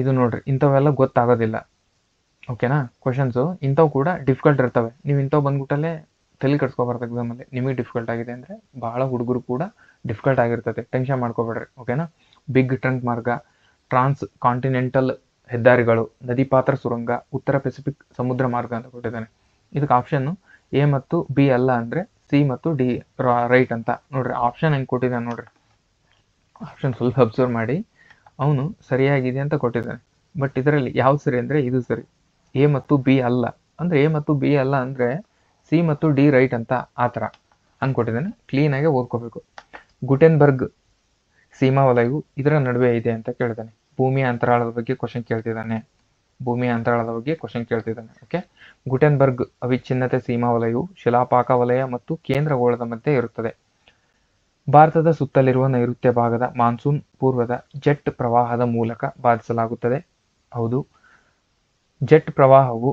ಇದು ನೋಡ್ರಿ, ಇಂಥವೆಲ್ಲ ಗೊತ್ತಾಗೋದಿಲ್ಲ. ಓಕೆನಾ? ಕ್ವಶನ್ಸು ಇಂಥವು ಕೂಡ ಡಿಫಿಕಲ್ಟ್ ಇರ್ತವೆ. ನೀವು ಇಂಥವು ಬಂದ್ಬಿಟ್ಟಲ್ಲೇ ತಲೆ ಕೆಡ್ಸ್ಕೊಬಾರ್ದು ಎಕ್ಸಾಮಲ್ಲಿ. ನಿಮಗೆ ಡಿಫಿಕಲ್ಟ್ ಆಗಿದೆ ಅಂದರೆ ಬಹಳ ಹುಡುಗರು ಕೂಡ ಡಿಫಿಕಲ್ಟ್ ಆಗಿರ್ತದೆ, ಟೆನ್ಷನ್ ಮಾಡ್ಕೋಬೇಡ್ರಿ. ಓಕೆನಾ? ಬಿಗ್ ಟ್ರಂಕ್ ಮಾರ್ಗ, ಟ್ರಾನ್ಸ್ ಕಾಂಟಿನೆಂಟಲ್ ಹೆದ್ದಾರಿಗಳು, ನದಿ ಪಾತ್ರ ಸುರಂಗ, ಉತ್ತರ ಪೆಸಿಫಿಕ್ ಸಮುದ್ರ ಮಾರ್ಗ ಅಂತ ಕೊಟ್ಟಿದ್ದಾನೆ. ಇದಕ್ಕೆ ಆಪ್ಷನ್ ಎ ಮತ್ತು ಬಿ ಅಲ್ಲ, ಅಂದರೆ ಸಿ ಮತ್ತು ಡಿ ರೈಟ್ ಅಂತ. ನೋಡ್ರಿ ಆಪ್ಷನ್ ಹೆಂಗೆ ಕೊಟ್ಟಿದ್ದಾನೆ ನೋಡ್ರಿ. ಆಪ್ಷನ್ ಸ್ವಲ್ಪ ಅಬ್ಸರ್ವ್ ಮಾಡಿ, ಅವನು ಸರಿಯಾಗಿದೆ ಅಂತ ಕೊಟ್ಟಿದ್ದಾನೆ. ಬಟ್ ಇದರಲ್ಲಿ ಯಾವ್ದು ಸರಿ ಅಂದರೆ ಇದು ಸರಿ. ಎ ಮತ್ತು ಬಿ ಅಲ್ಲ ಅಂದರೆ ಎ ಮತ್ತು ಬಿ ಅಲ್ಲ ಅಂದರೆ ಸಿ ಮತ್ತು ಡಿ ರೈಟ್ ಅಂತ ಆ ಥರ ಅಂದ್ಕೊಟ್ಟಿದ್ದಾನೆ. ಕ್ಲೀನಾಗಿ ಓದ್ಕೋಬೇಕು. ಗುಟೆನ್ಬರ್ಗ್ ಸೀಮಾ ವಲಯವು ಇದರ ನಡುವೆ ಇದೆ ಅಂತ ಕೇಳಿದ್ದಾನೆ. ಭೂಮಿಯ ಅಂತರಾಳದ ಬಗ್ಗೆ ಕ್ವಶನ್ ಕೇಳ್ತಿದ್ದಾನೆ. ಓಕೆ, ಗುಟೆನ್ಬರ್ಗ್ ಅವಿಚ್ಛಿನ್ನತೆ ಸೀಮಾ ವಲಯವು ಶಿಲಾಪಾಕ ವಲಯ ಮತ್ತು ಕೇಂದ್ರ ಗೋಳದ ಮಧ್ಯೆ ಇರುತ್ತದೆ. ಭಾರತದ ಸುತ್ತಲಿರುವ ನೈಋತ್ಯ ಭಾಗದ ಮಾನ್ಸೂನ್ ಪೂರ್ವದ ಜೆಟ್ ಪ್ರವಾಹದ ಮೂಲಕ ಬಾಧಿಸಲಾಗುತ್ತದೆ. ಹೌದು, ಜೆಟ್ ಪ್ರವಾಹವು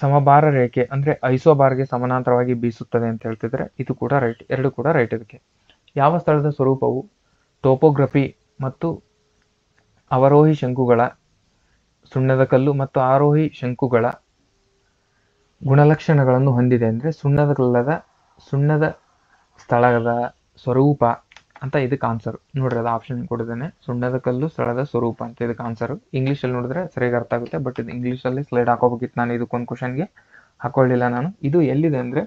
ಸಮಭಾರ ರೇಖೆ ಅಂದ್ರೆ ಐಸೋಬಾರ್ಗೆ ಸಮಾನಾಂತರವಾಗಿ ಬೀಸುತ್ತದೆ ಅಂತ ಹೇಳ್ತಿದ್ರೆ ಇದು ಕೂಡ ರೈಟ್. 2 ಕೂಡ ರೈಟ್. ಇದಕ್ಕೆ ಯಾವ ಸ್ಥಳದ ಸ್ವರೂಪವು ಟೋಪೋಗ್ರಫಿ ಮತ್ತು ಅವರೋಹಿ ಶಂಕುಗಳ ಸುಣ್ಣದ ಕಲ್ಲು ಮತ್ತು ಆರೋಹಿ ಶಂಕುಗಳ ಗುಣಲಕ್ಷಣಗಳನ್ನು ಹೊಂದಿದೆ ಅಂದರೆ ಸುಣ್ಣದ ಸ್ಥಳದ ಸ್ವರೂಪ ಅಂತ ಇದಕ್ಕೆ ಆನ್ಸರ್. ನೋಡ್ರಿ, ಅದು ಆಪ್ಷನ್ ಕೊಟ್ಟಿದ್ದಾನೆ. ಸುಣ್ಣದ ಕಲ್ಲು ಸ್ಥಳದ ಸ್ವರೂಪ ಅಂತ ಇದಕ್ಕೆ ಆನ್ಸರ್. ಇಂಗ್ಲೀಷಲ್ಲಿ ನೋಡಿದ್ರೆ ಸರಿಯಾಗಿ ಅರ್ಥ ಆಗುತ್ತೆ. ಬಟ್ ಇದು ಇಂಗ್ಲೀಷಲ್ಲಿ ಸ್ಲೈಡ್ ಹಾಕೋಬೇಕಿತ್ತು. ನಾನು ಇದಕ್ಕೊಂದು ಕ್ವಶನ್ಗೆ ಹಾಕೊಳ್ಳಿಲ್ಲ ನಾನು. ಇದು ಎಲ್ಲಿದೆ ಅಂದರೆ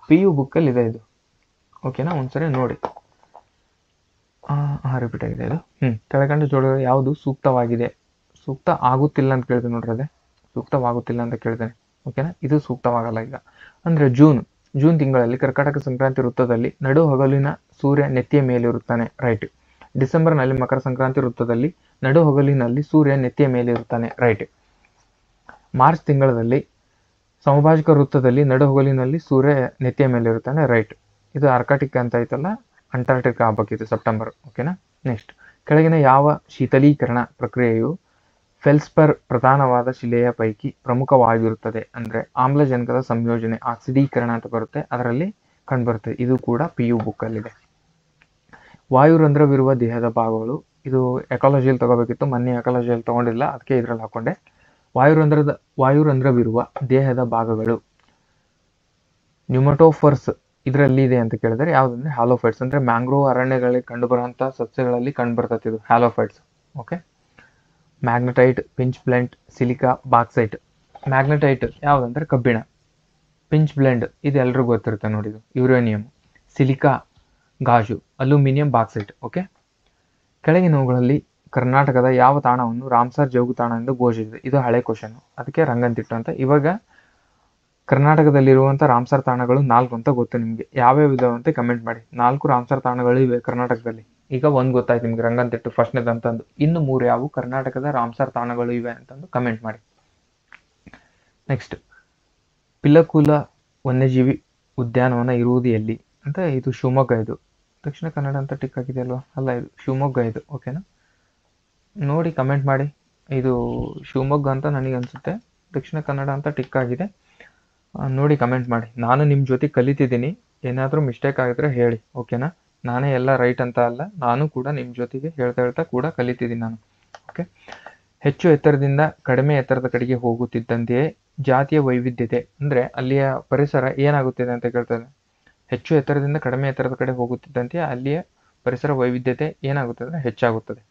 PU ಬುಕ್ಕಲ್ಲಿ ಇದೆ ಇದು. ಓಕೆನಾ? ಒಂದ್ಸರಿ ನೋಡಿ. ರಿಪೀಟ್ ಆಗಿದೆ ಇದು. ಕೆಳಕಂಡ ಜೋಡಿಗಳು ಯಾವುದು ಸೂಕ್ತವಾಗಿದೆ? ಸೂಕ್ತ ಆಗುತ್ತಿಲ್ಲ ಅಂತ ಕೇಳಿದೆ ನೋಡ್ರಿ. ಅದೇ ಸೂಕ್ತವಾಗುತ್ತಿಲ್ಲ ಅಂತ ಕೇಳಿದ್ದೇನೆ. ಓಕೆನಾ? ಇದು ಸೂಕ್ತವಾಗಲ್ಲ ಈಗ. ಅಂದರೆ ಜೂನ್ ತಿಂಗಳಲ್ಲಿ ಕರ್ಕಾಟಕ ಸಂಕ್ರಾಂತಿ ವೃತ್ತದಲ್ಲಿ ನಡು ಹಗಲಿನ ಸೂರ್ಯ ನೆತ್ತಿಯ ಮೇಲಿರುತ್ತಾನೆ, ರೈಟ್. ಡಿಸೆಂಬರ್ನಲ್ಲಿ ಮಕರ ಸಂಕ್ರಾಂತಿ ವೃತ್ತದಲ್ಲಿ ನಡು ಹಗಲಿನಲ್ಲಿ ಸೂರ್ಯ ನೆತ್ತಿಯ ಮೇಲಿರುತ್ತಾನೆ, ರೈಟ್. ಮಾರ್ಚ್ ತಿಂಗಳಲ್ಲಿ ಸಮಭಾಜಕ ವೃತ್ತದಲ್ಲಿ ನಡು ಹಗಲಿನಲ್ಲಿ ಸೂರ್ಯ ನೆತ್ತಿಯ ಮೇಲಿರುತ್ತಾನೆ, ರೈಟ್. ಇದು ಆರ್ಕಾಟಿಕ್ ಅಂತ ಐತಲ್ಲ, ಅಂಟಾರ್ಟಿಕಾ ಆಗ್ಬೇಕಿತ್ತು ಸೆಪ್ಟೆಂಬರ್. ಓಕೆನಾ? ನೆಕ್ಸ್ಟ್, ಕೆಳಗಿನ ಯಾವ ಶೀತಲೀಕರಣ ಪ್ರಕ್ರಿಯೆಯು ಫೆಲ್ಸ್ಪರ್ ಪ್ರಧಾನವಾದ ಶಿಲೆಯ ಪೈಕಿ ಪ್ರಮುಖವಾಗಿರುತ್ತದೆ? ಅಂದರೆ ಆಮ್ಲಜನಕದ ಸಂಯೋಜನೆ, ಆಕ್ಸಿಡೀಕರಣ ಅಂತ ಬರುತ್ತೆ, ಅದರಲ್ಲಿ ಕಂಡುಬರುತ್ತೆ. ಇದು ಕೂಡ PU ಬುಕ್ಕಲ್ಲಿದೆ. ವಾಯುರಂಧ್ರವಿರುವ ದೇಹದ ಭಾಗಗಳು, ಇದು ಎಕಾಲಜಿಯಲ್ಲಿ ತಗೋಬೇಕಿತ್ತು, ಮೊನ್ನೆ ಎಕಾಲಜಿಯಲ್ಲಿ ತಗೊಂಡಿಲ್ಲ, ಅದಕ್ಕೆ ಇದರಲ್ಲಿ ಹಾಕೊಂಡೆ. ವಾಯುರಂಧ್ರವಿರುವ ದೇಹದ ಭಾಗಗಳು ನ್ಯೂಮಟೋಫರ್ಸ್ ಇದರಲ್ಲಿ ಇದೆ ಅಂತ ಕೇಳಿದರೆ ಯಾವುದಂದ್ರೆ ಹ್ಯಾಲೋಫೈಟ್ಸ್. ಅಂದರೆ ಮ್ಯಾಂಗ್ರೋವ್ ಅರಣ್ಯಗಳಲ್ಲಿ ಕಂಡುಬರುವಂಥ ಸಸ್ಯಗಳಲ್ಲಿ ಕಂಡುಬರ್ತದೆ ಇದು halophytes. Okay. Magnetite, pinch blend, silica, bauxite. Magnetite ಯಾವುದಂದ್ರೆ ಕಬ್ಬಿಣ. ಪಿಂಚ್ ಬ್ಲೆಂಡ್ ಇದು ಎಲ್ರಿಗೂ ಗೊತ್ತಿರುತ್ತೆ ನೋಡಿ, ಇದು ಯುರೇನಿಯಂ. ಸಿಲಿಕಾ ಗಾಜು, ಅಲ್ಯೂಮಿನಿಯಂ, ಬಾಕ್ಸೈಟ್. ಓಕೆ. ಕೆಳಗಿನವುಗಳಲ್ಲಿ ಕರ್ನಾಟಕದ ಯಾವ ತಾಣವನ್ನು ರಾಮ್ಸರ್ ಜೌಗು ತಾಣ ಎಂದು ಘೋಷಿಸಿದೆ? ಇದು ಹಳೆ ಕ್ವಶನ್, ಅದಕ್ಕೆ ರಂಗಂತಿಟ್ಟು ಅಂತ. ಇವಾಗ ಕರ್ನಾಟಕದಲ್ಲಿರುವಂಥ ರಾಮ್ಸರ್ ತಾಣಗಳು 4 ಅಂತ ಗೊತ್ತು ನಿಮಗೆ. ಯಾವ್ಯಾವ ಇದಾವೆ ಅಂತ ಕಮೆಂಟ್ ಮಾಡಿ. 4 ರಾಮ್ಸರ್ ತಾಣಗಳು ಇವೆ ಕರ್ನಾಟಕದಲ್ಲಿ. ಈಗ ಒಂದು ಗೊತ್ತಾಯ್ತು ನಿಮ್ಗೆ ರಂಗನತಿಟ್ಟು ಫಸ್ಟ್ನೇದು ಅಂತಂದು. ಇನ್ನು 3 ಯಾವುವು ಕರ್ನಾಟಕದ ರಾಮ್ಸರ್ ತಾಣಗಳು ಇವೆ ಅಂತಂದು ಕಮೆಂಟ್ ಮಾಡಿ. ನೆಕ್ಸ್ಟ್, ಪಿಲಕುಲ ವನ್ಯಜೀವಿ ಉದ್ಯಾನವನ ಇರುವುದು ಎಲ್ಲಿ ಅಂತ. ಇದು ಶಿವಮೊಗ್ಗ. ಇದು ದಕ್ಷಿಣ ಕನ್ನಡ ಅಂತ ಟಿಕ್ ಆಗಿದೆ ಅಲ್ವಾ? ಅಲ್ಲ, ಇದು ಶಿವಮೊಗ್ಗ. ಇದು ಓಕೆನಾ? ನೋಡಿ ಕಮೆಂಟ್ ಮಾಡಿ. ಇದು ಶಿವಮೊಗ್ಗ ಅಂತ ನನಗೆ ಅನಿಸುತ್ತೆ. ದಕ್ಷಿಣ ಕನ್ನಡ ಅಂತ ಟಿಕ್ ಆಗಿದೆ. ನೋಡಿ ಕಮೆಂಟ್ ಮಾಡಿ. ನಾನು ನಿಮ್ಮ ಜೊತೆ ಕಲಿತಿದ್ದೀನಿ. ಏನಾದರೂ ಮಿಸ್ಟೇಕ್ ಆಗಿದ್ರೆ ಹೇಳಿ, ಓಕೆನಾ? ನಾನೇ ಎಲ್ಲ ರೈಟ್ ಅಂತ ಅಲ್ಲ, ನಾನು ಕೂಡ ನಿಮ್ಮ ಜೊತೆಗೆ ಹೇಳ್ತಾ ಕೂಡ ಕಲಿತಿದ್ದೀನಿ ನಾನು. ಓಕೆ. ಹೆಚ್ಚು ಎತ್ತರದಿಂದ ಕಡಿಮೆ ಎತ್ತರದ ಕಡೆಗೆ ಹೋಗುತ್ತಿದ್ದಂತೆಯೇ ಜಾತಿಯ ವೈವಿಧ್ಯತೆ ಅಂದರೆ ಅಲ್ಲಿಯ ಪರಿಸರ ಏನಾಗುತ್ತಿದೆ ಅಂತ ಕೇಳ್ತದೆ. ಹೆಚ್ಚು ಎತ್ತರದಿಂದ ಕಡಿಮೆ ಎತ್ತರದ ಕಡೆ ಹೋಗುತ್ತಿದ್ದಂತೆಯೇ ಅಲ್ಲಿಯ ಪರಿಸರ ವೈವಿಧ್ಯತೆ ಏನಾಗುತ್ತದೆ? ಹೆಚ್ಚಾಗುತ್ತದೆ.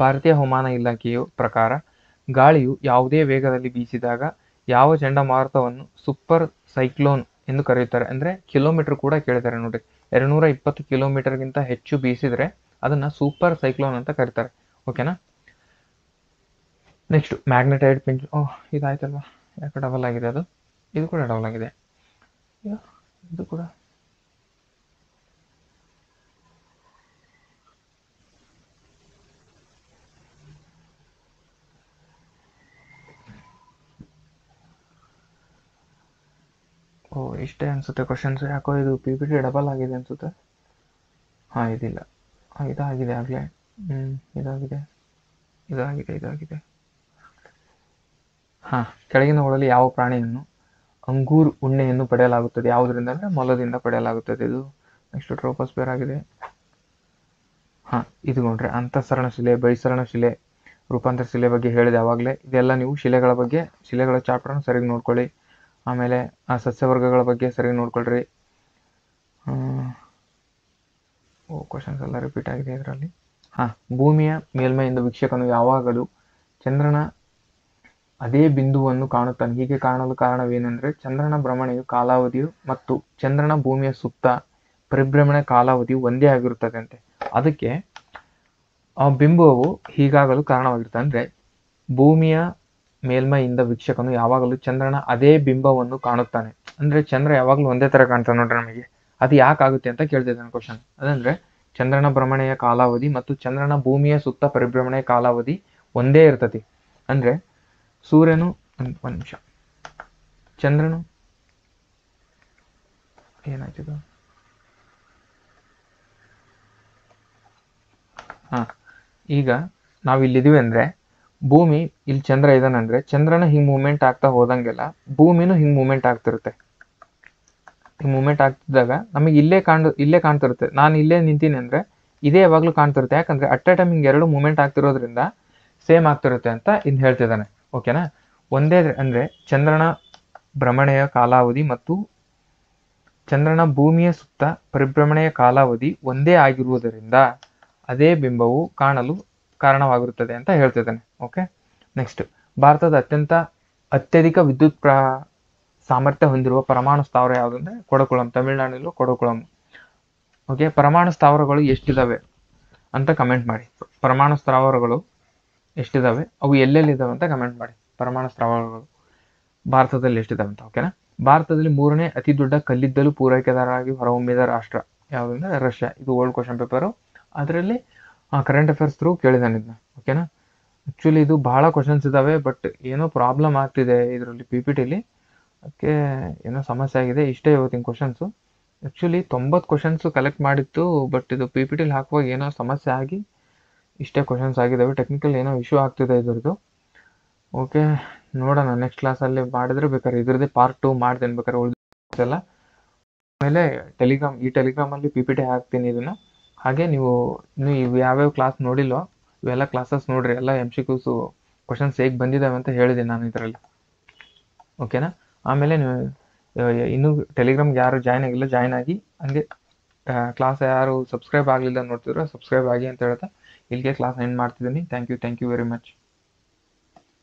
ಭಾರತೀಯ ಹವಾಮಾನ ಇಲಾಖೆಯ ಪ್ರಕಾರ ಗಾಳಿಯು ಯಾವುದೇ ವೇಗದಲ್ಲಿ ಬೀಸಿದಾಗ ಯಾವ ಚಂಡಮಾರುತವನ್ನು ಸೂಪರ್ ಸೈಕ್ಲೋನ್ ಎಂದು ಕರೆಯುತ್ತಾರೆ. ಅಂದರೆ ಕಿಲೋಮೀಟರ್ ಕೂಡ ಕೇಳ್ತಾರೆ ನೋಡಿ. 220 ಕಿಲೋಮೀಟರ್ಗಿಂತ ಹೆಚ್ಚು ಬೀಸಿದ್ರೆ ಅದನ್ನ ಸೂಪರ್ ಸೈಕ್ಲೋನ್ ಅಂತ ಕರೀತಾರೆ. ಓಕೆನಾ? Next, magnetite pinch. ಇದಾಯ್ತಲ್ವಾ? ಯಾಕೆ ಡಬಲ್ ಆಗಿದೆ? ಅದು ಇದು ಕೂಡ ಡಬಲ್ ಆಗಿದೆ. ಇದು ಕೂಡ ಇಷ್ಟೇ ಅನ್ಸುತ್ತೆ ಕ್ವಶನ್ಸ್. ಯಾಕೋ ಇದು PPT ಡಬಲ್ ಆಗಿದೆ ಅನ್ಸುತ್ತೆ. ಇದಿಲ್ಲ. ಇದಾಗಿದೆ ಆಗಲೇ. ಇದಾಗಿದೆ. ಕೆಳಗಿನವುಗಳಲ್ಲಿ ಯಾವ ಪ್ರಾಣಿಯನ್ನು ಅಂಗೂರ್ ಉಣ್ಣೆಯನ್ನು ಪಡೆಯಲಾಗುತ್ತದೆ? ಯಾವುದರಿಂದ ಅಂದರೆ ಮೊಲದಿಂದ ಪಡೆಯಲಾಗುತ್ತದೆ. ಇದು ನೆಕ್ಸ್ಟ್ ಟ್ರೋಪೋಸ್ಫಿಯರ್ ಆಗಿದೆ. ಇದು ನೋಡ್ರಿ, ಅಂತಃಸರಣ ಶಿಲೆ, ಬಹಿಸರಣ ಶಿಲೆ, ರೂಪಾಂತರ ಶಿಲೆ ಬಗ್ಗೆ ಹೇಳಿದೆ ಆವಾಗಲೇ. ಇದೆಲ್ಲ ನೀವು ಶಿಲೆಗಳ ಚಾಪ್ಟರ್ನ ಸರಿಯಾಗಿ ನೋಡ್ಕೊಳ್ಳಿ. ಆಮೇಲೆ ಆ ಸಸ್ಯವರ್ಗಗಳ ಬಗ್ಗೆ ಸರಿಯಾಗಿ ನೋಡ್ಕೊಳ್ರಿ. ಕ್ವಶನ್ಸ್ ಎಲ್ಲ ರಿಪೀಟ್ ಆಗಿದೆ ಇದರಲ್ಲಿ. ಭೂಮಿಯ ಮೇಲ್ಮೈಯಿಂದ ವೀಕ್ಷಕನು ಯಾವಾಗಲೂ ಚಂದ್ರನ ಅದೇ ಬಿಂದುವನ್ನು ಕಾಣುತ್ತಾನೆ. ಹೀಗೆ ಕಾಣಲು ಕಾರಣವೇನೆಂದರೆ ಚಂದ್ರನ ಭ್ರಮಣೆಯು ಕಾಲಾವಧಿಯು ಮತ್ತು ಚಂದ್ರನ ಭೂಮಿಯ ಸುತ್ತ ಪರಿಭ್ರಮಣೆ ಕಾಲಾವಧಿಯು ಒಂದೇ ಆಗಿರುತ್ತದೆ ಅಂತೆ. ಅದಕ್ಕೆ ಆ ಬಿಂಬವು ಹೀಗಾಗಲು ಕಾರಣವಾಗಿರುತ್ತೆ. ಅಂದರೆ ಭೂಮಿಯ ಮೇಲ್ಮೈಯಿಂದ ವೀಕ್ಷಕನು ಯಾವಾಗಲೂ ಚಂದ್ರನ ಅದೇ ಬಿಂಬವನ್ನು ಕಾಣುತ್ತಾನೆ. ಅಂದರೆ ಚಂದ್ರ ಯಾವಾಗಲೂ ಒಂದೇ ಥರ ಕಾಣ್ತಾನೆ ನೋಡ್ರಿ ನಮಗೆ. ಅದು ಯಾಕಾಗುತ್ತೆ ಅಂತ ಕೇಳ್ತಿದ್ದಾನೆ ಕ್ವಶನ್. ಅದಂದರೆ ಚಂದ್ರನ ಭ್ರಮಣೆಯ ಕಾಲಾವಧಿ ಮತ್ತು ಚಂದ್ರನ ಭೂಮಿಯ ಸುತ್ತ ಪರಿಭ್ರಮಣೆಯ ಕಾಲಾವಧಿ ಒಂದೇ ಇರ್ತತಿ. ಅಂದರೆ ಸೂರ್ಯನು ಒಂದು ನಿಮಿಷ, ಚಂದ್ರನು ಏನಾಯ್ತಿದು? ಈಗ ನಾವಿಲ್ಲಿದ್ದೀವಿ ಅಂದರೆ ಭೂಮಿ ಇಲ್ಲಿ ಚಂದ್ರ ಇದಾನಂದ್ರೆ ಚಂದ್ರನ ಹಿಂಗ್ ಮೂವ್ಮೆಂಟ್ ಆಗ್ತಾ ಹೋದಂಗೆಲ್ಲ ಭೂಮಿನೂ ಹಿಂಗ್ ಮೂವ್ಮೆಂಟ್ ಆಗ್ತಿರುತ್ತೆ. ಹಿಂಗ್ ಮೂವ್ಮೆಂಟ್ ಆಗ್ತಿದ್ದಾಗ ನಮಗೆ ಇಲ್ಲೇ ಕಾಣ್ತಿರುತ್ತೆ. ನಾನು ಇಲ್ಲೇ ನಿಂತೀನಿ ಅಂದ್ರೆ ಇದೇ ಯಾವಾಗ್ಲೂ ಕಾಣ್ತಿರುತ್ತೆ. ಯಾಕಂದ್ರೆ ಅಟ್ ಎ ಟೈಮ್ ಹಿಂಗೆ ಎರಡು ಮೂವ್ಮೆಂಟ್ ಆಗ್ತಿರೋದ್ರಿಂದ ಸೇಮ್ ಆಗ್ತಿರುತ್ತೆ ಅಂತ ಇನ್ನು ಹೇಳ್ತಿದ್ದಾನೆ. ಓಕೆನಾ? ಒಂದೇ ಅಂದ್ರೆ ಚಂದ್ರನ ಭ್ರಮಣೆಯ ಕಾಲಾವಧಿ ಮತ್ತು ಚಂದ್ರನ ಭೂಮಿಯ ಸುತ್ತ ಪರಿಭ್ರಮಣೆಯ ಕಾಲಾವಧಿ ಒಂದೇ ಆಗಿರುವುದರಿಂದ ಅದೇ ಬಿಂಬವು ಕಾಣಲು ಕಾರಣವಾಗಿರುತ್ತದೆ ಅಂತ ಹೇಳ್ತಿದ್ದಾನೆ. ಓಕೆ. ನೆಕ್ಸ್ಟ್, ಭಾರತದ ಅತ್ಯಧಿಕ ವಿದ್ಯುತ್ ಸಾಮರ್ಥ್ಯ ಹೊಂದಿರುವ ಪರಮಾಣು ಸ್ಥಾವರ ಯಾವುದಂದ್ರೆ ಕೊಡಕುಳಂ, ತಮಿಳುನಾಡಿನಲ್ಲೂ ಕೊಡಕುಳಂ. ಓಕೆ. ಪರಮಾಣು ಸ್ಥಾವರಗಳು ಎಷ್ಟಿದಾವೆ ಅಂತ ಕಮೆಂಟ್ ಮಾಡಿ. ಪರಮಾಣು ಸ್ಥಾವರಗಳು ಎಷ್ಟಿದಾವೆ, ಅವು ಎಲ್ಲೆಲ್ಲಿದ್ದಾವೆ ಅಂತ ಕಮೆಂಟ್ ಮಾಡಿ. ಪರಮಾಣು ಸ್ಥಾವರಗಳು ಭಾರತದಲ್ಲಿ ಎಷ್ಟಿದಾವೆ ಅಂತ. ಓಕೆನಾ? ಭಾರತದಲ್ಲಿ 3ನೇ ಅತಿ ದೊಡ್ಡ ಕಲ್ಲಿದ್ದಲು ಪೂರೈಕೆದಾರರಾಗಿ ಹೊರಹೊಮ್ಮಿದ ರಾಷ್ಟ್ರ ಯಾವುದಂದ್ರೆ ರಷ್ಯಾ. ಇದು ಓಲ್ಡ್ ಕ್ವಶನ್ ಪೇಪರು. ಅದರಲ್ಲಿ ಕರೆಂಟ್ ಅಫೇರ್ಸ್ ಥ್ರೂ ಕೇಳಿದಾನೆ ಇದನ್ನ. ಓಕೆನಾ? ಆ್ಯಕ್ಚುಲಿ ಇದು ಬಹಳ ಕ್ವಶನ್ಸ್ ಇದ್ದಾವೆ, ಬಟ್ ಏನೋ ಪ್ರಾಬ್ಲಮ್ ಆಗ್ತಿದೆ ಇದರಲ್ಲಿ PPTಲಿ. ಅದಕ್ಕೆ ಏನೋ ಸಮಸ್ಯೆ ಆಗಿದೆ. ಇಷ್ಟೇ ಇವತ್ತಿನ ಕ್ವಶನ್ಸು. ಆ್ಯಕ್ಚುಲಿ 90 ಕ್ವಶನ್ಸು ಕಲೆಕ್ಟ್ ಮಾಡಿತ್ತು, ಬಟ್ ಇದು PPTಲಿ ಹಾಕುವಾಗ ಏನೋ ಸಮಸ್ಯೆ ಆಗಿ ಇಷ್ಟೇ ಕ್ವಶನ್ಸ್ ಆಗಿದ್ದಾವೆ. ಟೆಕ್ನಿಕಲ್ ಏನೋ ಇಶ್ಯೂ ಆಗ್ತಿದೆ ಇದ್ರದ್ದು. ಓಕೆ, ನೋಡೋಣ ನೆಕ್ಸ್ಟ್ ಕ್ಲಾಸಲ್ಲಿ ಮಾಡಿದ್ರೆ ಬೇಕಾದ್ರೆ ಇದ್ರದ್ದೇ ಪಾರ್ಟ್ 2 ಮಾಡ್ತೇನೆ ಬೇಕಾದ್ರೆ ಉಳಿದೆಲ್ಲ. ಆಮೇಲೆ ಟೆಲಿಗ್ರಾಮಲ್ಲಿ PPT ಹಾಕ್ತೀನಿ ಇದನ್ನು. ಹಾಗೆ ನೀವು ಇವು ಯಾವ್ಯಾವ ಕ್ಲಾಸ್ ನೋಡಿಲ್ವೋ ಇವೆಲ್ಲ ಕ್ಲಾಸಸ್ ನೋಡ್ರಿ. ಎಲ್ಲ MCQs ಕ್ವಶನ್ಸ್ ಹೇಗೆ ಬಂದಿದ್ದಾವೆ ಅಂತ ಹೇಳಿದ್ದೀನಿ ನಾನು ಇದರಲ್ಲಿ. ಓಕೆನಾ? ಆಮೇಲೆ ನೀವು ಇನ್ನೂ ಟೆಲಿಗ್ರಾಮ್ಗೆ ಯಾರು ಜಾಯ್ನ್ ಆಗಿಲ್ಲ ಜಾಯ್ನ್ ಆಗಿ, ಹಂಗೆ ಕ್ಲಾಸ್ ಯಾರು ಸಬ್ಸ್ಕ್ರೈಬ್ ಆಗಲಿಲ್ಲ ನೋಡ್ತಿದ್ರು ಸಬ್ಸ್ಕ್ರೈಬ್ ಆಗಿ ಅಂತ ಹೇಳ್ತಾ ಇಲ್ಲಿಗೆ ಕ್ಲಾಸ್ ಎಂಡ್ ಮಾಡ್ತಿದ್ದೀನಿ. Thank you very much.